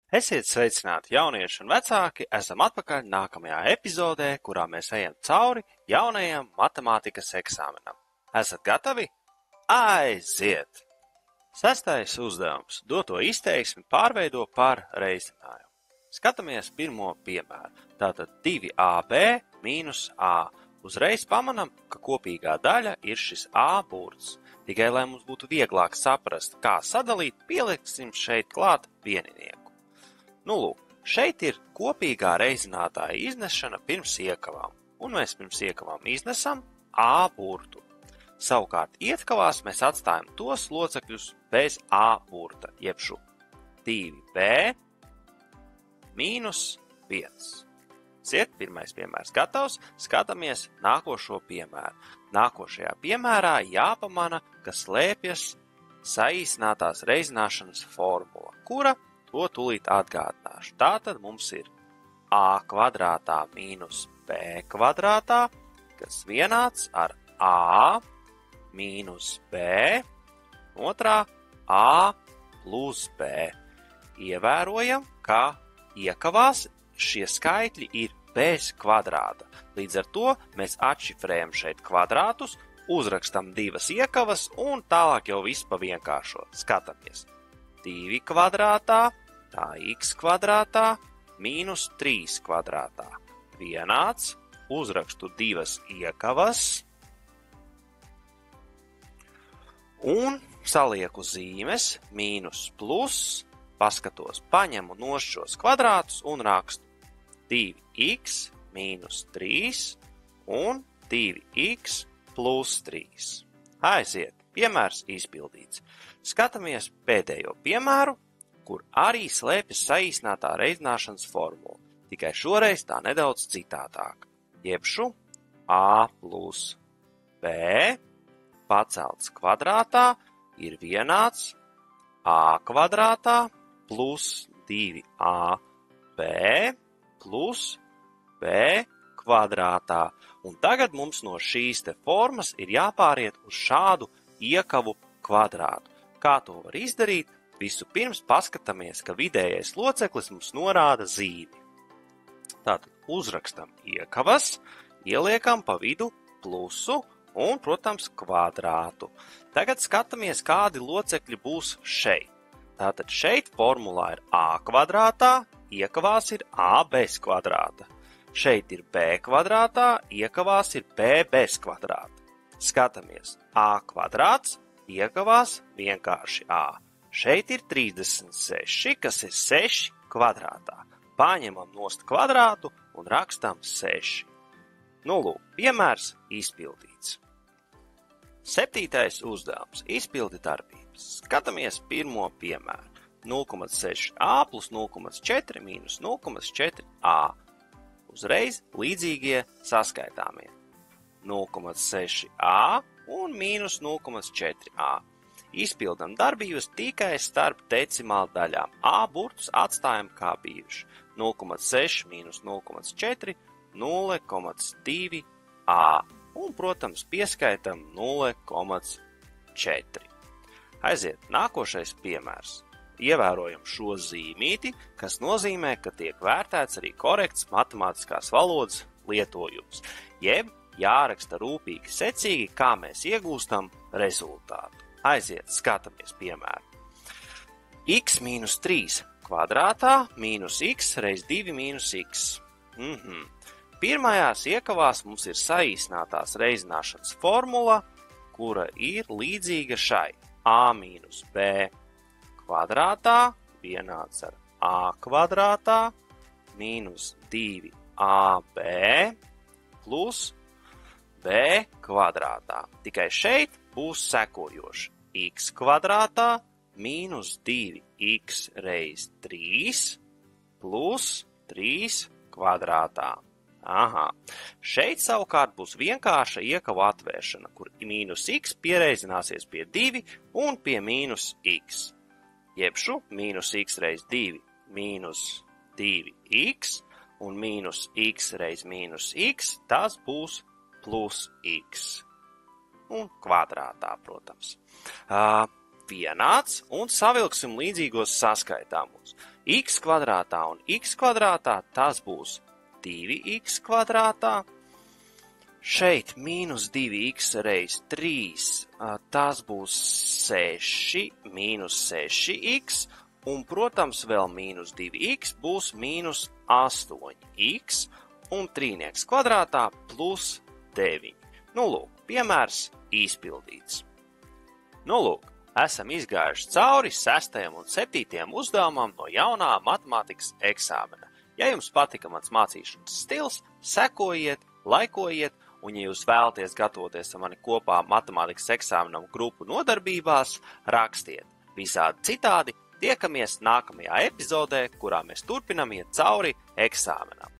Esiet sveicināti jaunieši un vecāki, esam atpakaļ nākamajā epizodē, kurā mēs ejam cauri jaunajam matemātikas eksāmenam. Esat gatavi? Aiziet! 6. uzdevums – doto izteiksmi pārveido par reizinājumu. Skatāmies pirmo piemēru. Tātad 2ab mīnus a. Uzreiz pamanam, ka kopīgā daļa ir šis a burts. Tikai, lai mums būtu vieglāk saprast, kā sadalīt, pieliksim šeit klāt vieninieku. Lūk, šeit ir kopīgā reizinātāja iznešana pirms iekavām, un mēs pirms iekavām iznesam a burtu. Savukārt ietkavās mēs atstājam tos locekļus bez a burta, jeb šo 2b mīnus 1. Pirmais piemērs gatavs, skatāmies nākošo piemēru. Nākošajā piemērā jāpamana, ka slēpjas saīsinātās reizināšanas formula, kura to tūlīt atgādināšu. Tātad mums ir a kvadrātā mīnus b kvadrātā, kas vienāds ar a mīnus b, otrā a plus b. Ievērojam, ka iekavās šie skaitļi ir bez kvadrāta. Līdz ar to mēs atšifrējam šeit kvadrātus, uzrakstam divas iekavas un tālāk jau viss pa vienkāršo. Skatāmies. 2 kvadrātā, tā x kvadrātā, mīnus 3 kvadrātā. Vienāds, uzrakstu divas iekavas un salieku zīmes, mīnus plus, paskatos, paņemu nost šos kvadrātus un rakstu 2x mīnus 3 un 2x plus 3. Aiziet, piemērs izpildīts. Skatāmies pēdējo piemēru, kur arī slēpjas saīsinātā reizināšanas formula, tikai šoreiz tā nedaudz citādāk. Jebšu a plus b pacelts kvadrātā ir vienāds a kvadrātā plus 2ab plus b kvadrātā. Un tagad mums no šīs te formas ir jāpāriet uz šādu iekavu kvadrātu. Kā to var izdarīt? Vispirms paskatāmies, ka vidējais loceklis mums norāda zīmi. Tātad uzrakstam iekavas, ieliekam pa vidu plusu un, protams, kvadrātu. Tagad skatāmies, kādi locekļi būs šeit. Tātad šeit formulā ir a kvadrātā, iekavās ir a bez kvadrāta. Šeit ir b kvadrātā, iekavās ir b bez kvadrāta. Skatāmies, a kvadrāts, iekavās vienkārši a. Šeit ir 36, kas ir 6 kvadrātā. Paņemam nost kvadrātu un rakstam 6. Lūk, piemērs izpildīts. 7. uzdevums – izpildi darbības. Skatāmies pirmo piemēru. 0,6a plus 0,4 mīnus 0,4a. Uzreiz līdzīgie saskaitāmie. 0,6a un mīnus 0,4a. Izpildam darbības tikai starp decimālu daļām. A burtus atstājam kā bijuši. 0,6 mīnus 0,4, 0,2a. Un, protams, pieskaitam 0,4. Aiziet, nākošais piemērs. Ievērojam šo zīmīti, kas nozīmē, ka tiek vērtēts arī korekts matemātiskās valodas lietojums, jeb jāraksta rūpīgi secīgi, kā mēs iegūstam rezultātu. Aiziet, skatāmies piemēru. X mīnus 3 kvadrātā mīnus x reiz 2 mīnus x. Pirmajās iekavās mums ir saīsinātās reizināšanas formula, kura ir līdzīga šai a mīnus b kvadrātā vienāds ar a kvadrātā mīnus 2ab plus b kvadrātā. Tikai šeit būs sekojoši x kvadrātā mīnus 2x reiz 3 plus 3 kvadrātā. Šeit savukārt būs vienkārša iekavu atvēršana, kur mīnus x piereizināsies pie 2 un pie mīnus x. Jebšu mīnus x reiz 2 mīnus 2x un mīnus x reiz mīnus x, tas būs plus x. Un kvadrātā, protams. Vienāds un savilksim līdzīgos saskaitāmus. x kvadrātā un x kvadrātā tas būs 2x kvadrātā. Šeit mīnus 2x reiz 3, tas būs 6, mīnus 6x, un, protams, vēl mīnus 2x būs mīnus 8x, un trīnieks kvadrātā plus 9. Nu, lūk, piemērs izpildīts. Nu, lūk, esam izgājuši cauri 6. un 7. uzdevumam no jaunā matemātikas eksāmena. Ja jums patika mans mācīšanas stils, sekojiet, laikojiet, un, ja jūs vēlaties gatavoties ar mani kopā matemātikas eksāmenam grupu nodarbībās, rakstiet. Visādi citādi tiekamies nākamajā epizodē, kurā mēs turpinam iet cauri eksāmenam.